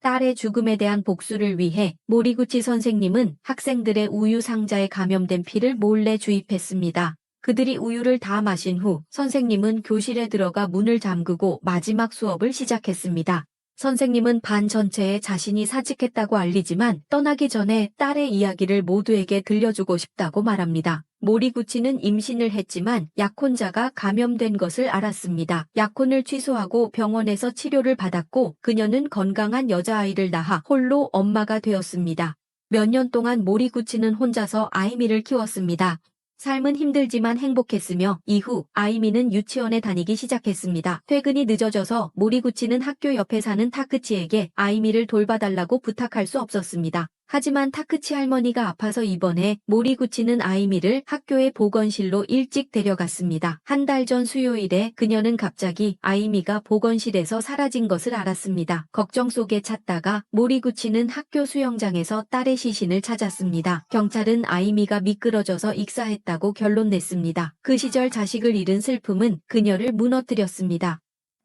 딸의 죽음에 대한 복수를 위해 모리구치 선생님은 학생들의 우유 상자에 감염된 피를 몰래 주입했습니다. 그들이 우유를 다 마신 후 선생님은 교실에 들어가 문을 잠그고 마지막 수업을 시작했습니다. 선생님은 반 전체에 자신이 사직했다고 알리지만 떠나기 전에 딸의 이야기를 모두에게 들려주고 싶다고 말합니다. 모리구치는 임신을 했지만 약혼자가 감염된 것을 알았습니다. 약혼을 취소하고 병원에서 치료를 받았고 그녀는 건강한 여자아이를 낳아 홀로 엄마가 되었습니다. 몇 년 동안 모리구치는 혼자서 아이미를 키웠습니다. 삶은 힘들지만 행복했으며 이후 아이미는 유치원에 다니기 시작했습니다. 퇴근이 늦어져서 모리구치는 학교 옆에 사는 타크치에게 아이미를 돌봐달라고 부탁할 수 없었습니다. 하지만 타크치 할머니가 아파서 입원해 모리구치는 아이미를 학교의 보건실로 일찍 데려갔습니다. 한 달 전 수요일에 그녀는 갑자기 아이미가 보건실에서 사라진 것을 알았습니다. 걱정 속에 찾다가 모리구치는 학교 수영장에서 딸의 시신을 찾았습니다. 경찰은 아이미가 미끄러져서 익사했다고 결론 냈습니다. 그 시절 자식을 잃은 슬픔은 그녀를 무너뜨렸습니다.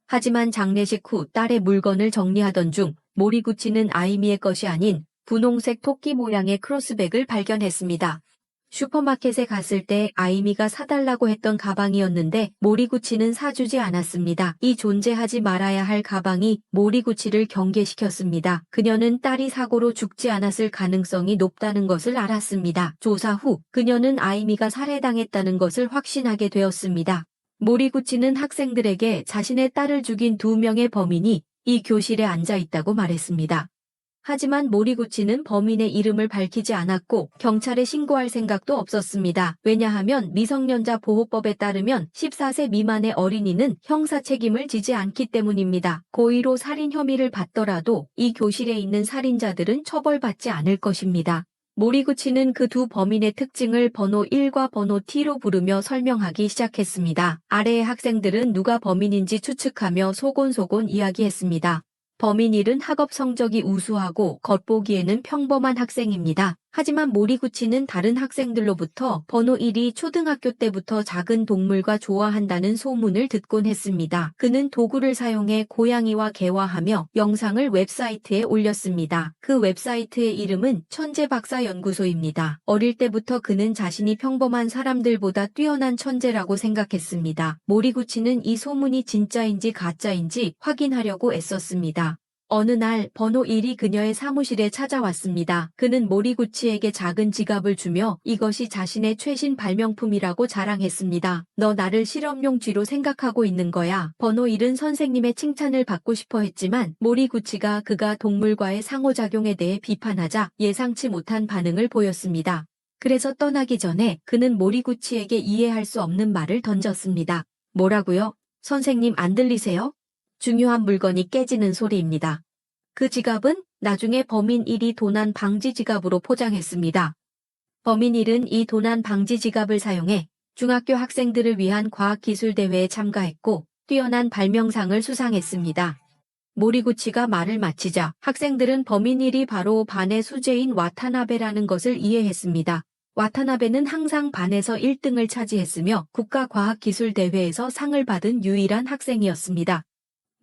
하지만 장례식 후 딸의 물건을 정리하던 중 모리구치는 아이미의 것이 아닌 분홍색 토끼 모양의 크로스백을 발견했습니다. 슈퍼마켓에 갔을 때 아이미가 사달라고 했던 가방이었는데 모리구치는 사주지 않았습니다. 이 존재하지 말아야 할 가방이 모리구치를 경계시켰습니다. 그녀는 딸이 사고로 죽지 않았을 가능성이 높다는 것을 알았습니다. 조사 후 그녀는 아이미가 살해당했다는 것을 확신하게 되었습니다. 모리구치는 학생들에게 자신의 딸을 죽인 2명의 범인이 이 교실에 앉아 있다고 말했습니다. 하지만 모리구치는 범인의 이름을 밝히지 않았고 경찰에 신고할 생각도 없었습니다. 왜냐하면 미성년자 보호법에 따르면 14세 미만의 어린이는 형사 책임을 지지 않기 때문입니다. 고의로 살인 혐의를 받더라도 이 교실에 있는 살인자들은 처벌받지 않을 것입니다. 모리구치는 그 2 범인의 특징을 번호 1과 번호 T로 부르며 설명하기 시작했습니다. 아래의 학생들은 누가 범인인지 추측하며 소곤소곤 이야기했습니다. 범인 1은 학업 성적이 우수하고 겉보기에는 평범한 학생입니다. 하지만 모리구치는 다른 학생들로부터 번호 1이 초등학교 때부터 작은 동물과 좋아한다는 소문을 듣곤 했습니다. 그는 도구를 사용해 고양이와 개화하며 영상을 웹사이트에 올렸습니다. 그 웹사이트의 이름은 천재박사연구소입니다. 어릴 때부터 그는 자신이 평범한 사람들보다 뛰어난 천재라고 생각했습니다. 모리구치는 이 소문이 진짜인지 가짜인지 확인하려고 애썼습니다. 어느 날 번호 1이 그녀의 사무실에 찾아왔습니다. 그는 모리구치에게 작은 지갑을 주며 이것이 자신의 최신 발명품이라고 자랑했습니다. 너 나를 실험용 쥐로 생각하고 있는 거야. 번호 1은 선생님의 칭찬을 받고 싶어 했지만 모리구치가 그가 동물과의 상호작용에 대해 비판하자 예상치 못한 반응을 보였습니다. 그래서 떠나기 전에 그는 모리구치에게 이해할 수 없는 말을 던졌습니다. 뭐라고요? 선생님 안 들리세요? 중요한 물건이 깨지는 소리입니다. 그 지갑은 나중에 범인 1이 도난 방지 지갑으로 포장했습니다. 범인 1은 이 도난 방지 지갑을 사용해 중학교 학생들을 위한 과학기술 대회에 참가했고 뛰어난 발명상을 수상했습니다. 모리구치가 말을 마치자 학생들은 범인 1이 바로 반의 수재인 와타나베라는 것을 이해했습니다. 와타나베는 항상 반에서 1등을 차지했으며 국가과학기술대회에서 상을 받은 유일한 학생이었습니다.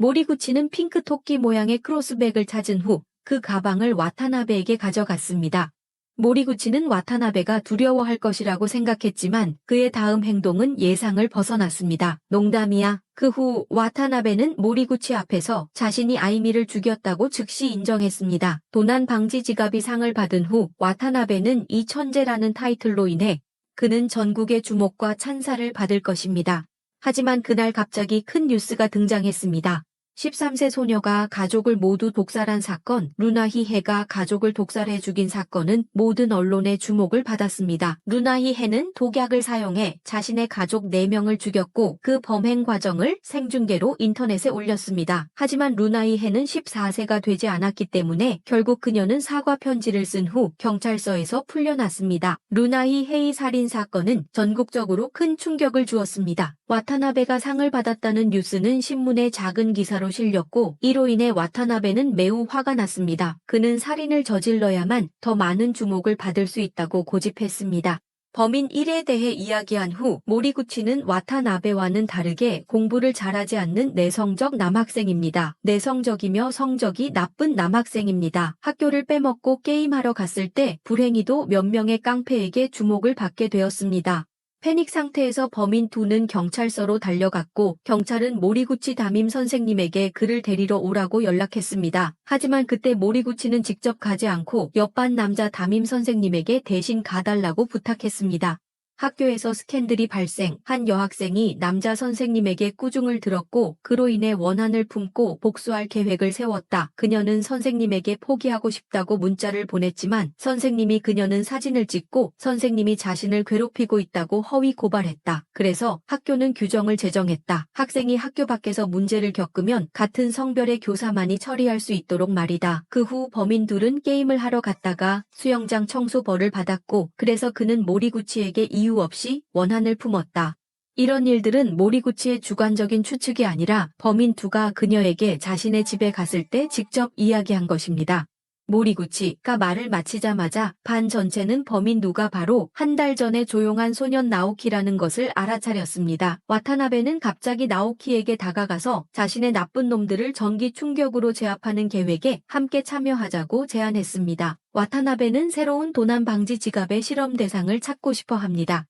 모리구치는 핑크 토끼 모양의 크로스백을 찾은 후 그 가방을 와타나베에게 가져갔습니다. 모리구치는 와타나베가 두려워할 것이라고 생각했지만 그의 다음 행동은 예상을 벗어났습니다. 농담이야. 그 후 와타나베는 모리구치 앞에서 자신이 아이미를 죽였다고 즉시 인정했습니다. 도난 방지 지갑이 상을 받은 후 와타나베는 이 천재라는 타이틀로 인해 그는 전국의 주목과 찬사를 받을 것입니다. 하지만 그날 갑자기 큰 뉴스가 등장했습니다. 13세 소녀가 가족을 모두 독살한 사건, 루나히헤가 가족을 독살해 죽인 사건은 모든 언론의 주목을 받았습니다. 루나히헤는 독약을 사용해 자신의 가족 4명을 죽였고 그 범행 과정을 생중계로 인터넷에 올렸습니다. 하지만 루나히헤는 14세가 되지 않았기 때문에 결국 그녀는 사과 편지를 쓴 후 경찰서에서 풀려났습니다. 루나히헤의 살인 사건은 전국적으로 큰 충격을 주었습니다. 와타나베가 상을 받았다는 뉴스는 신문에 작은 기사로 실렸고 이로 인해 와타나베는 매우 화가 났습니다. 그는 살인을 저질러야만 더 많은 주목을 받을 수 있다고 고집했습니다. 범인 1에 대해 이야기한 후 모리구치는 와타나베와는 다르게 공부를 잘하지 않는 내성적 남학생입니다. 내성적이며 성적이 나쁜 남학생입니다. 학교를 빼먹고 게임하러 갔을 때 불행히도 몇 명의 깡패에게 주목을 받게 되었습니다. 패닉 상태에서 범인 2는 경찰서로 달려갔고 경찰은 모리구치 담임 선생님에게 그를 데리러 오라고 연락했습니다. 하지만 그때 모리구치는 직접 가지 않고 옆반 남자 담임 선생님에게 대신 가달라고 부탁했습니다. 학교에서 스캔들이 발생, 한 여학생이 남자 선생님에게 꾸중을 들었고 그로 인해 원한을 품고 복수할 계획을 세웠다. 그녀는 선생님에게 포기하고 싶다고 문자를 보냈지만 선생님이 그녀는 사진을 찍고 선생님이 자신을 괴롭히고 있다고 허위 고발했다. 그래서 학교는 규정을 제정했다. 학생이 학교 밖에서 문제를 겪으면 같은 성별의 교사만이 처리할 수 있도록 말이다. 그 후 범인 둘은 게임을 하러 갔다가 수영장 청소 벌을 받았고 그래서 그는 모리구치에게 이유 없이 원한을 품었다. 이런 일들은 모리구치의 주관적인 추측이 아니라 범인 2가 그녀에게 자신의 집에 갔을 때 직접 이야기한 것입니다. 모리구치가 말을 마치자마자 반 전체는 범인 2가 바로 한 달 전에 조용한 소년 나오키라는 것을 알아차렸습니다. 와타나베는 갑자기 나오키에게 다가가서 자신의 나쁜 놈들을 전기 충격으로 제압하는 계획에 함께 참여하자고 제안했습니다. 와타나베는 새로운 도난 방지 지갑의 실험 대상을 찾고 싶어 합니다.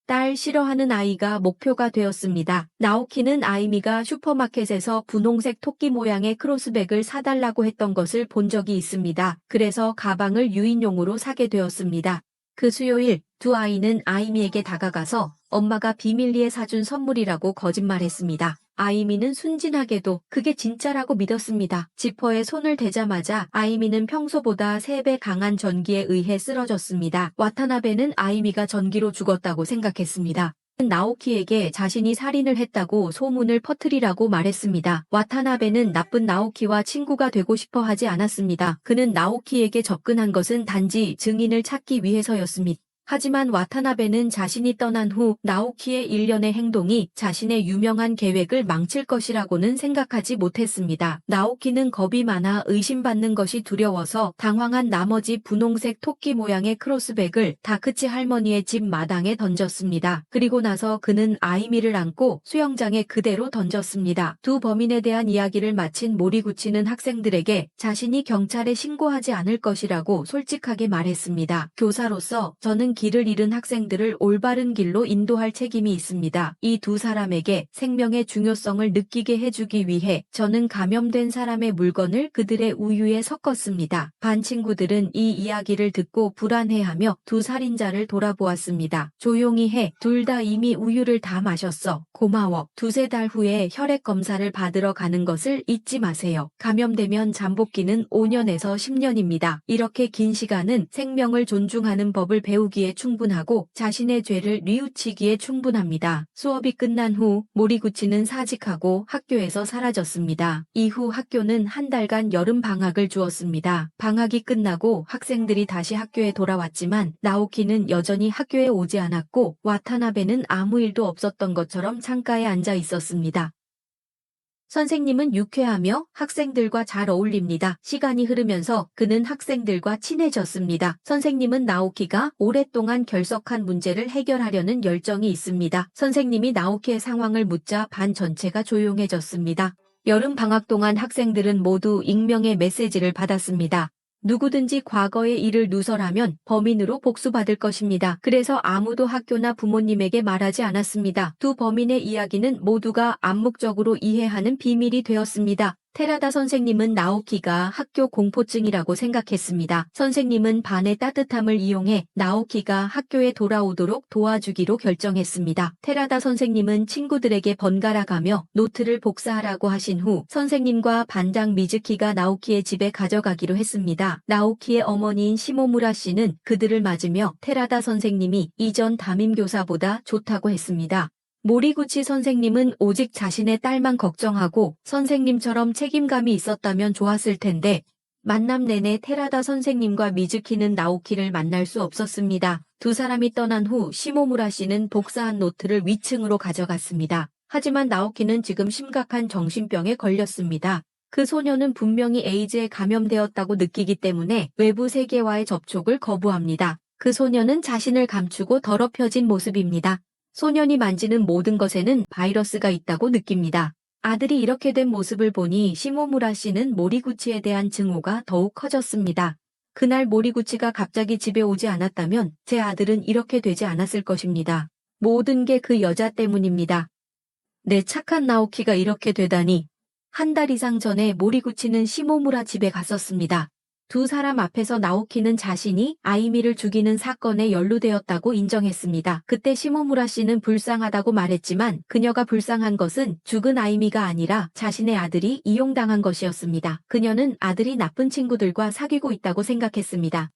딸 싫어하는 아이가 목표가 되었습니다. 나오키는 아이미가 슈퍼마켓에서 분홍색 토끼 모양의 크로스백을 사달라고 했던 것을 본 적이 있습니다. 그래서 가방을 유인용으로 사게 되었습니다. 그 수요일 두 아이는 아이미에게 다가가서 엄마가 비밀리에 사준 선물이라고 거짓말했습니다. 아이미는 순진하게도 그게 진짜라고 믿었습니다. 지퍼에 손을 대자마자 아이미는 평소보다 3배 강한 전기에 의해 쓰러졌습니다. 와타나베는 아이미가 전기로 죽었다고 생각했습니다. 나오키에게 자신이 살인을 했다고 소문을 퍼뜨리라고 말했습니다. 와타나베는 나쁜 나오키와 친구가 되고 싶어 하지 않았습니다. 그는 나오키에게 접근한 것은 단지 증인을 찾기 위해서였습니다. 하지만 와타나베는 자신이 떠난 후 나오키의 일련의 행동이 자신의 유명한 계획을 망칠 것이라고는 생각하지 못했습니다. 나오키는 겁이 많아 의심받는 것이 두려워서 당황한 나머지 분홍색 토끼 모양의 크로스백을 다크치 할머니의 집 마당에 던졌습니다. 그리고 나서 그는 아이미를 안고 수영장에 그대로 던졌습니다. 두 범인에 대한 이야기를 마친 모리구치는 학생들에게 자신이 경찰에 신고하지 않을 것이라고 솔직하게 말했습니다. 교사로서 저는 길을 잃은 학생들을 올바른 길로 인도할 책임이 있습니다. 이 두 사람에게 생명의 중요성을 느끼게 해주기 위해 저는 감염된 사람의 물건을 그들의 우유에 섞었습니다. 반 친구들은 이 이야기를 듣고 불안해하며 두 살인자를 돌아보았습니다. 조용히 해. 둘 다 이미 우유를 다 마셨어. 고마워. 2-3달 후에 혈액 검사를 받으러 가는 것을 잊지 마세요. 감염되면 잠복기는 5년에서 10년입니다. 이렇게 긴 시간은 생명을 존중하는 법을 배우기에 충분하고 자신의 죄를 뉘우치기에 충분합니다. 수업이 끝난 후 모리구치는 사직하고 학교에서 사라졌습니다. 이후 학교는 한 달간 여름 방학을 주었습니다. 방학이 끝나고 학생들이 다시 학교에 돌아왔지만 나오키는 여전히 학교에 오지 않았고 와타나베는 아무 일도 없었던 것처럼 창가에 앉아 있었습니다. 선생님은 유쾌하며 학생들과 잘 어울립니다. 시간이 흐르면서 그는 학생들과 친해졌습니다. 선생님은 나오키가 오랫동안 결석한 문제를 해결하려는 열정이 있습니다. 선생님이 나오키의 상황을 묻자 반 전체가 조용해졌습니다. 여름 방학 동안 학생들은 모두 익명의 메시지를 받았습니다. 누구든지 과거의 일을 누설하면 범인으로 복수받을 것입니다. 그래서 아무도 학교나 부모님에게 말하지 않았습니다. 두 범인의 이야기는 모두가 암묵적으로 이해하는 비밀이 되었습니다. 테라다 선생님은 나오키가 학교 공포증이라고 생각했습니다. 선생님은 반의 따뜻함을 이용해 나오키가 학교에 돌아오도록 도와주기로 결정했습니다. 테라다 선생님은 친구들에게 번갈아 가며 노트를 복사하라고 하신 후 선생님과 반장 미즈키가 나오키의 집에 가져가기로 했습니다. 나오키의 어머니인 시모무라 씨는 그들을 맞으며 테라다 선생님이 이전 담임교사보다 좋다고 했습니다. 모리구치 선생님은 오직 자신의 딸만 걱정하고 선생님처럼 책임감이 있었다면 좋았을 텐데 만남 내내 테라다 선생님과 미즈키는 나오키를 만날 수 없었습니다. 두 사람이 떠난 후 시모무라 씨는 복사한 노트를 위층으로 가져갔습니다. 하지만 나오키는 지금 심각한 정신병에 걸렸습니다. 그 소녀는 분명히 에이즈에 감염되었다고 느끼기 때문에 외부 세계와의 접촉을 거부합니다. 그 소녀는 자신을 감추고 더럽혀진 모습입니다. 소년이 만지는 모든 것에는 바이러스가 있다고 느낍니다. 아들이 이렇게 된 모습을 보니 시모무라 씨는 모리구치에 대한 증오가 더욱 커졌습니다. 그날 모리구치가 갑자기 집에 오지 않았다면 제 아들은 이렇게 되지 않았을 것입니다. 모든 게 그 여자 때문입니다. 내 착한 나오키가 이렇게 되다니. 한 달 이상 전에 모리구치는 시모무라 집에 갔었습니다. 두 사람 앞에서 나오키는 자신이 아이미를 죽이는 사건에 연루되었다고 인정했습니다. 그때 시모무라 씨는 불쌍하다고 말했지만 그녀가 불쌍한 것은 죽은 아이미가 아니라 자신의 아들이 이용당한 것이었습니다. 그녀는 아들이 나쁜 친구들과 사귀고 있다고 생각했습니다.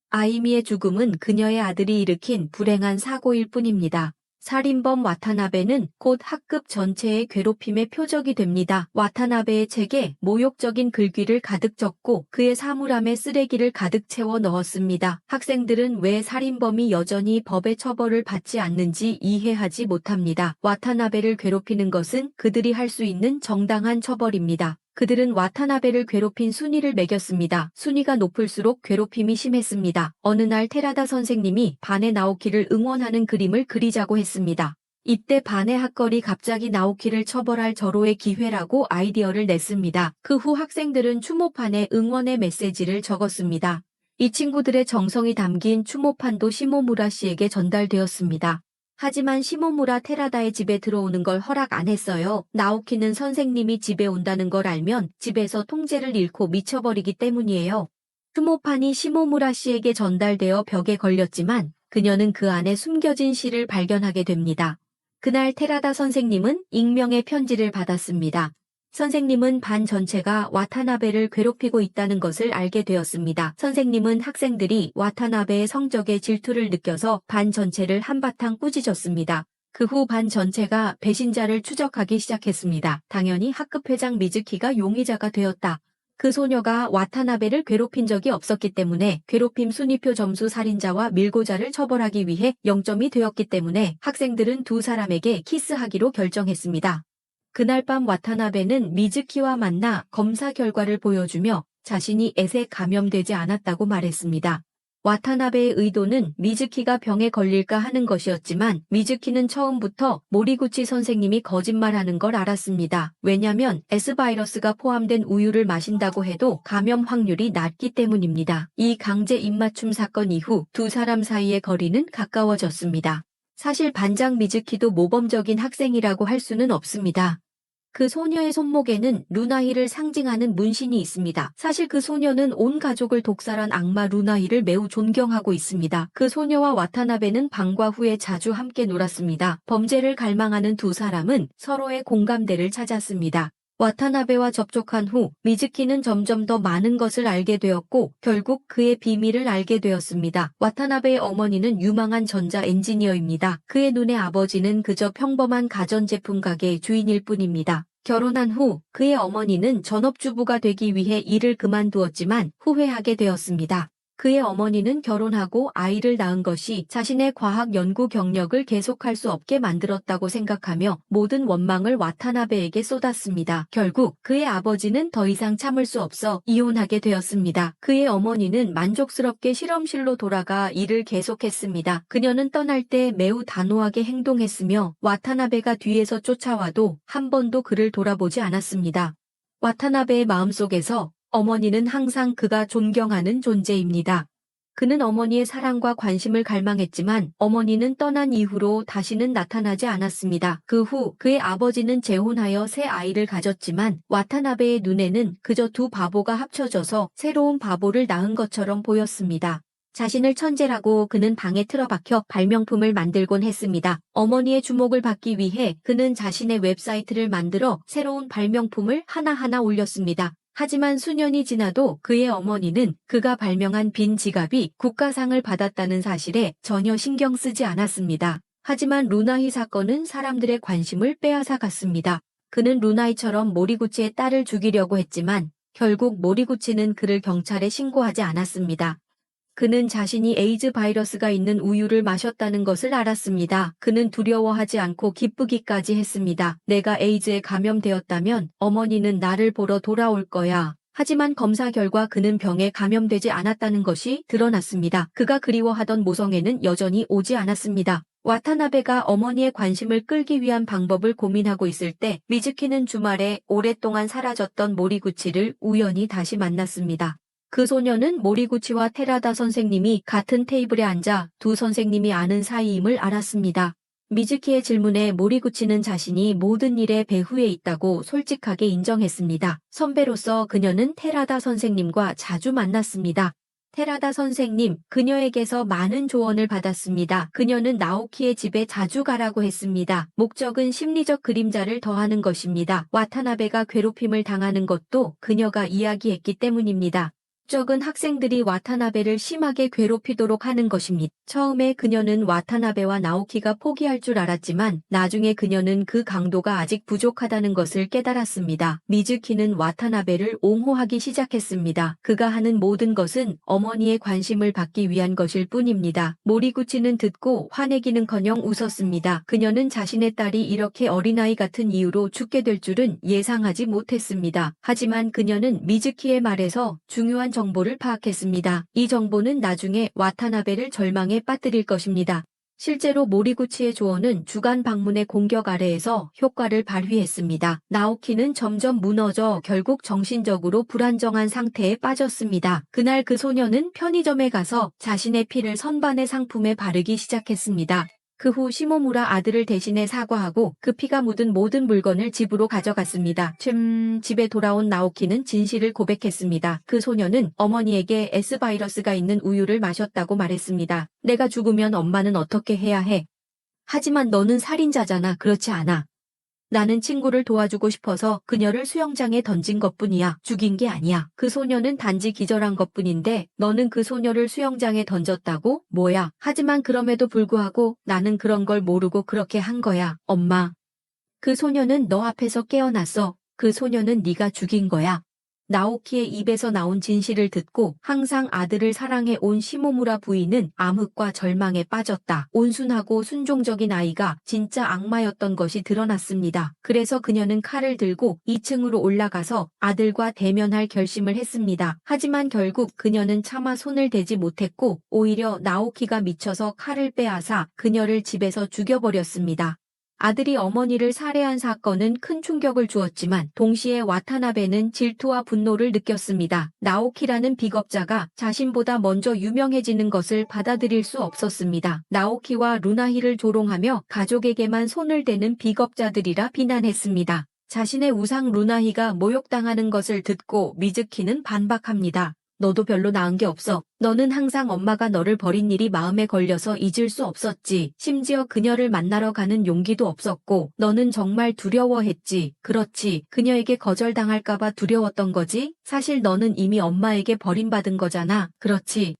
아이미의 죽음은 그녀의 아들이 일으킨 불행한 사고일 뿐입니다. 살인범 와타나베는 곧 학급 전체의 괴롭힘의 표적이 됩니다. 와타나베의 책에 모욕적인 글귀를 가득 적고 그의 사물함에 쓰레기를 가득 채워 넣었습니다. 학생들은 왜 살인범이 여전히 법의 처벌을 받지 않는지 이해하지 못합니다. 와타나베를 괴롭히는 것은 그들이 할 수 있는 정당한 처벌입니다. 그들은 와타나베를 괴롭힌 순위를 매겼습니다. 순위가 높을수록 괴롭힘이 심했습니다. 어느 날 테라다 선생님이 반의 나오키를 응원하는 그림을 그리자고 했습니다. 이때 반의 학걸이 갑자기 나오키를 처벌할 절호의 기회라고 아이디어를 냈습니다. 그 후 학생들은 추모판에 응원의 메시지를 적었습니다. 이 친구들의 정성이 담긴 추모판도 시모무라 씨에게 전달되었습니다. 하지만 시모무라 테라다의 집에 들어오는 걸 허락 안 했어요. 나오키는 선생님이 집에 온다는 걸 알면 집에서 통제를 잃고 미쳐버리기 때문이에요. 추모판이 시모무라 씨에게 전달되어 벽에 걸렸지만 그녀는 그 안에 숨겨진 시를 발견하게 됩니다. 그날 테라다 선생님은 익명의 편지를 받았습니다. 선생님은 반 전체가 와타나베를 괴롭히고 있다는 것을 알게 되었습니다. 선생님은 학생들이 와타나베의 성적에 질투를 느껴서 반 전체를 한바탕 꾸짖었습니다. 그 후 반 전체가 배신자를 추적하기 시작했습니다. 당연히 학급회장 미즈키가 용의자가 되었다. 그 소녀가 와타나베를 괴롭힌 적이 없었기 때문에 괴롭힘 순위표 점수 살인자와 밀고자를 처벌하기 위해 0점이 되었기 때문에 학생들은 두 사람에게 키스하기로 결정했습니다. 그날 밤 와타나베는 미즈키와 만나 검사 결과를 보여주며 자신이 애에 감염되지 않았다고 말했습니다. 와타나베의 의도는 미즈키가 병에 걸릴까 하는 것이었지만 미즈키는 처음부터 모리구치 선생님이 거짓말하는 걸 알았습니다. 왜냐면 S바이러스가 포함된 우유를 마신다고 해도 감염 확률이 낮기 때문입니다. 이 강제 입맞춤 사건 이후 두 사람 사이의 거리는 가까워졌습니다. 사실 반장 미즈키도 모범적인 학생이라고 할 수는 없습니다. 그 소녀의 손목에는 루나히를 상징하는 문신이 있습니다. 사실 그 소녀는 온 가족을 독살한 악마 루나히를 매우 존경하고 있습니다. 그 소녀와 와타나베는 방과 후에 자주 함께 놀았습니다. 범죄를 갈망하는 두 사람은 서로의 공감대를 찾았습니다. 와타나베와 접촉한 후 미즈키는 점점 더 많은 것을 알게 되었고 결국 그의 비밀을 알게 되었습니다. 와타나베의 어머니는 유망한 전자 엔지니어입니다. 그의 눈에 아버지는 그저 평범한 가전제품 가게의 주인일 뿐입니다. 결혼한 후 그의 어머니는 전업주부가 되기 위해 일을 그만두었지만 후회하게 되었습니다. 그의 어머니는 결혼하고 아이를 낳은 것이 자신의 과학 연구 경력을 계속할 수 없게 만들었다고 생각하며 모든 원망을 와타나베에게 쏟았습니다. 결국 그의 아버지는 더 이상 참을 수 없어 이혼하게 되었습니다. 그의 어머니는 만족스럽게 실험실로 돌아가 일을 계속했습니다. 그녀는 떠날 때 매우 단호하게 행동했으며 와타나베가 뒤에서 쫓아와도 한 번도 그를 돌아보지 않았습니다. 와타나베의 마음속에서 어머니는 항상 그가 존경하는 존재입니다. 그는 어머니의 사랑과 관심을 갈망했지만 어머니는 떠난 이후로 다시는 나타나지 않았습니다. 그 후 그의 아버지는 재혼하여 새 아이를 가졌지만 와타나베의 눈에는 그저 두 바보가 합쳐져서 새로운 바보를 낳은 것처럼 보였습니다. 자신을 천재라고 그는 방에 틀어박혀 발명품을 만들곤 했습니다. 어머니의 주목을 받기 위해 그는 자신의 웹사이트를 만들어 새로운 발명품을 하나하나 올렸습니다. 하지만 수년이 지나도 그의 어머니는 그가 발명한 빈 지갑이 국가상을 받았다는 사실에 전혀 신경 쓰지 않았습니다. 하지만 루나히 사건은 사람들의 관심을 빼앗아 갔습니다. 그는 루나히처럼 모리구치의 딸을 죽이려고 했지만 결국 모리구치는 그를 경찰에 신고하지 않았습니다. 그는 자신이 에이즈 바이러스가 있는 우유를 마셨다는 것을 알았습니다. 그는 두려워하지 않고 기쁘기까지 했습니다. 내가 에이즈에 감염되었다면 어머니는 나를 보러 돌아올 거야. 하지만 검사 결과 그는 병에 감염되지 않았다는 것이 드러났습니다. 그가 그리워하던 모성애는 여전히 오지 않았습니다. 와타나베가 어머니의 관심을 끌기 위한 방법을 고민하고 있을 때 미즈키는 주말에 오랫동안 사라졌던 모리구치를 우연히 다시 만났습니다. 그 소녀는 모리구치와 테라다 선생님이 같은 테이블에 앉아 두 선생님이 아는 사이임을 알았습니다. 미즈키의 질문에 모리구치는 자신이 모든 일에 배후에 있다고 솔직하게 인정했습니다. 선배로서 그녀는 테라다 선생님과 자주 만났습니다. 테라다 선생님, 그녀에게서 많은 조언을 받았습니다. 그녀는 나오키의 집에 자주 가라고 했습니다. 목적은 심리적 그림자를 더하는 것입니다. 와타나베가 괴롭힘을 당하는 것도 그녀가 이야기했기 때문입니다. 목적은 학생들이 와타나베를 심하게 괴롭히도록 하는 것입니다. 처음에 그녀는 와타나베와 나오키가 포기할 줄 알았지만 나중에 그녀는 그 강도가 아직 부족하다는 것을 깨달았습니다. 미즈키는 와타나베를 옹호하기 시작했습니다. 그가 하는 모든 것은 어머니의 관심을 받기 위한 것일 뿐입니다. 모리구치는 듣고 화내기는커녕 웃었습니다. 그녀는 자신의 딸이 이렇게 어린아이 같은 이유로 죽게 될 줄은 예상하지 못했습니다. 하지만 그녀는 미즈키의 말에서 중요한 정보를 파악했습니다. 이 정보는 나중에 와타나베를 절망에 빠뜨릴 것입니다. 실제로 모리구치의 조언은 주간 방문의 공격 아래에서 효과를 발휘했습니다. 나오키는 점점 무너져 결국 정신적으로 불안정한 상태에 빠졌습니다. 그날 그 소녀는 편의점에 가서 자신의 피를 선반의 상품에 바르기 시작했습니다. 그 후 시모무라 아들을 대신해 사과하고 그 피가 묻은 모든 물건을 집으로 가져갔습니다. 집에 돌아온 나오키는 진실을 고백했습니다. 그 소녀는 어머니에게 S바이러스가 있는 우유를 마셨다고 말했습니다. 내가 죽으면 엄마는 어떻게 해야 해? 하지만 너는 살인자잖아. 그렇지 않아. 나는 친구를 도와주고 싶어서 그녀를 수영장에 던진 것뿐이야. 죽인 게 아니야. 그 소녀는 단지 기절한 것뿐인데 너는 그 소녀를 수영장에 던졌다고? 뭐야. 하지만 그럼에도 불구하고 나는 그런 걸 모르고 그렇게 한 거야. 엄마. 그 소녀는 너 앞에서 깨어났어. 그 소녀는 네가 죽인 거야. 나오키의 입에서 나온 진실을 듣고 항상 아들을 사랑해 온 시모무라 부인은 암흑과 절망에 빠졌다. 온순하고 순종적인 아이가 진짜 악마였던 것이 드러났습니다. 그래서 그녀는 칼을 들고 2층으로 올라가서 아들과 대면할 결심을 했습니다. 하지만 결국 그녀는 차마 손을 대지 못했고 오히려 나오키가 미쳐서 칼을 빼앗아 그녀를 집에서 죽여버렸습니다. 아들이 어머니를 살해한 사건은 큰 충격을 주었지만 동시에 와타나베는 질투와 분노를 느꼈습니다. 나오키라는 비겁자가 자신보다 먼저 유명해지는 것을 받아들일 수 없었습니다. 나오키와 루나히를 조롱하며 가족에게만 손을 대는 비겁자들이라 비난했습니다. 자신의 우상 루나히가 모욕당하는 것을 듣고 미즈키는 반박합니다. 너도 별로 나은 게 없어. 너는 항상 엄마가 너를 버린 일이 마음에 걸려서 잊을 수 없었지. 심지어 그녀를 만나러 가는 용기도 없었고 너는 정말 두려워했지. 그렇지. 그녀에게 거절당할까봐 두려웠던 거지. 사실 너는 이미 엄마에게 버림받은 거잖아. 그렇지.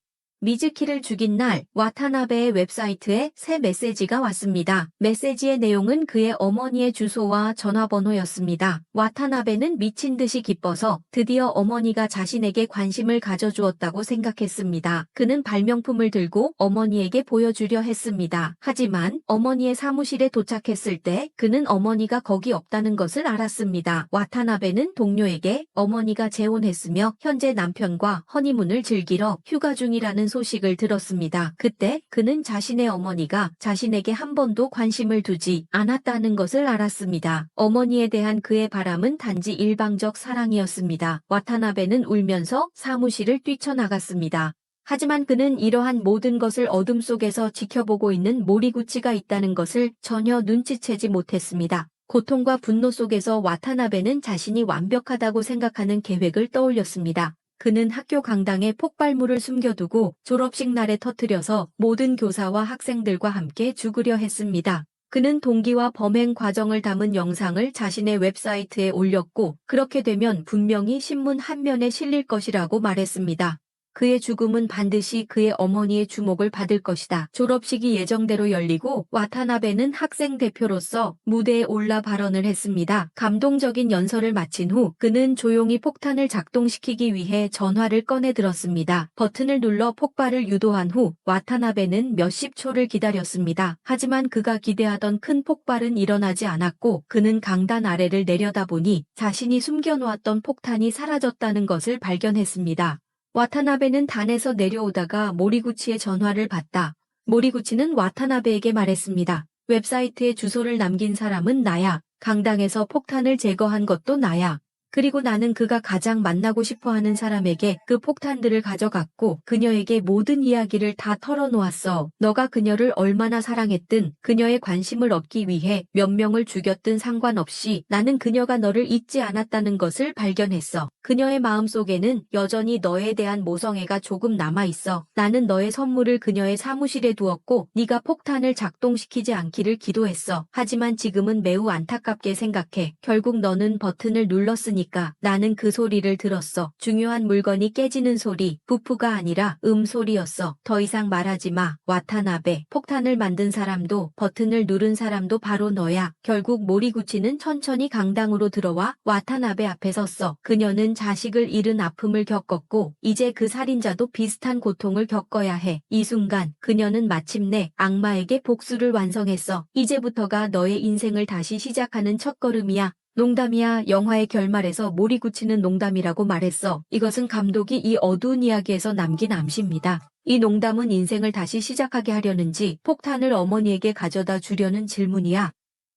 미즈키를 죽인 날 와타나베의 웹사이트에 새 메시지가 왔습니다. 메시지의 내용은 그의 어머니의 주소와 전화번호였습니다. 와타나베는 미친 듯이 기뻐서 드디어 어머니가 자신에게 관심을 가져주었다고 생각했습니다. 그는 발명품을 들고 어머니에게 보여주려 했습니다. 하지만 어머니의 사무실에 도착했을 때 그는 어머니가 거기 없다는 것을 알았습니다. 와타나베는 동료에게 어머니가 재혼했으며 현재 남편과 허니문을 즐기러 휴가 중이라는 소식을 들었습니다. 그때 그는 자신의 어머니가 자신에게 한 번도 관심을 두지 않았다는 것을 알았습니다. 어머니에 대한 그의 바람은 단지 일방적 사랑이었습니다. 와타나베는 울면서 사무실을 뛰쳐나갔습니다. 하지만 그는 이러한 모든 것을 어둠 속에서 지켜보고 있는 모리구치가 있다는 것을 전혀 눈치채지 못했습니다. 고통과 분노 속에서 와타나베는 자신이 완벽하다고 생각하는 계획을 떠올렸습니다. 그는 학교 강당에 폭발물을 숨겨두고 졸업식 날에 터뜨려서 모든 교사와 학생들과 함께 죽으려 했습니다. 그는 동기와 범행 과정을 담은 영상을 자신의 웹사이트에 올렸고 그렇게 되면 분명히 신문 한 면에 실릴 것이라고 말했습니다. 그의 죽음은 반드시 그의 어머니의 주목을 받을 것이다. 졸업식이 예정대로 열리고 와타나베는 학생 대표로서 무대에 올라 발언을 했습니다. 감동적인 연설을 마친 후 그는 조용히 폭탄을 작동시키기 위해 전화를 꺼내 들었습니다. 버튼을 눌러 폭발을 유도한 후 와타나베는 몇십 초를 기다렸습니다. 하지만 그가 기대하던 큰 폭발은 일어나지 않았고 그는 강단 아래를 내려다보니 자신이 숨겨놓았던 폭탄이 사라졌다는 것을 발견했습니다. 와타나베는 단에서 내려오다가 모리구치의 전화를 받다. 모리구치는 와타나베에게 말했습니다. 웹사이트에 주소를 남긴 사람은 나야. 강당에서 폭탄을 제거한 것도 나야. 그리고 나는 그가 가장 만나고 싶어하는 사람에게 그 폭탄들을 가져갔고 그녀에게 모든 이야기를 다 털어놓았어. 너가 그녀를 얼마나 사랑했든 그녀의 관심을 얻기 위해 몇 명을 죽였든 상관없이 나는 그녀가 너를 잊지 않았다는 것을 발견했어. 그녀의 마음속에는 여전히 너에 대한 모성애가 조금 남아있어. 나는 너의 선물을 그녀의 사무실에 두었고 네가 폭탄을 작동시키지 않기를 기도했어. 하지만 지금은 매우 안타깝게 생각해. 결국 너는 버튼을 눌렀으니까 나는 그 소리를 들었어. 중요한 물건이 깨지는 소리, 부프가 아니라 소리였어. 더 이상 말하지 마. 와타나베. 폭탄을 만든 사람도 버튼을 누른 사람도 바로 너야. 결국 모리구치는 천천히 강당으로 들어와 와타나베 앞에 섰어. 그녀는 자식을 잃은 아픔을 겪었고 이제 그 살인자도 비슷한 고통을 겪어야 해. 이 순간 그녀는 마침내 악마에게 복수를 완성했어. 이제부터가 너의 인생을 다시 시작하는 첫걸음이야. 농담이야. 영화의 결말에서 모리구치는 농담이라고 말했어. 이것은 감독이 이 어두운 이야기에서 남긴 암시입니다. 이 농담은 인생을 다시 시작하게 하려는지 폭탄을 어머니에게 가져다 주려는 질문이야.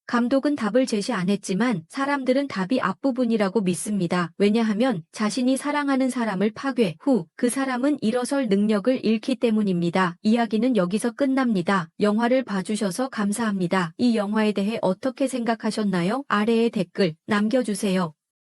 감독은 답을 제시 안 했지만 사람들은 답이 앞부분이라고 믿습니다. 왜냐하면 자신이 사랑하는 사람을 파괴 후 그 사람은 일어설 능력을 잃기 때문입니다. 이야기는 여기서 끝납니다. 영화를 봐주셔서 감사합니다. 이 영화에 대해 어떻게 생각하셨나요? 아래에 댓글 남겨주세요.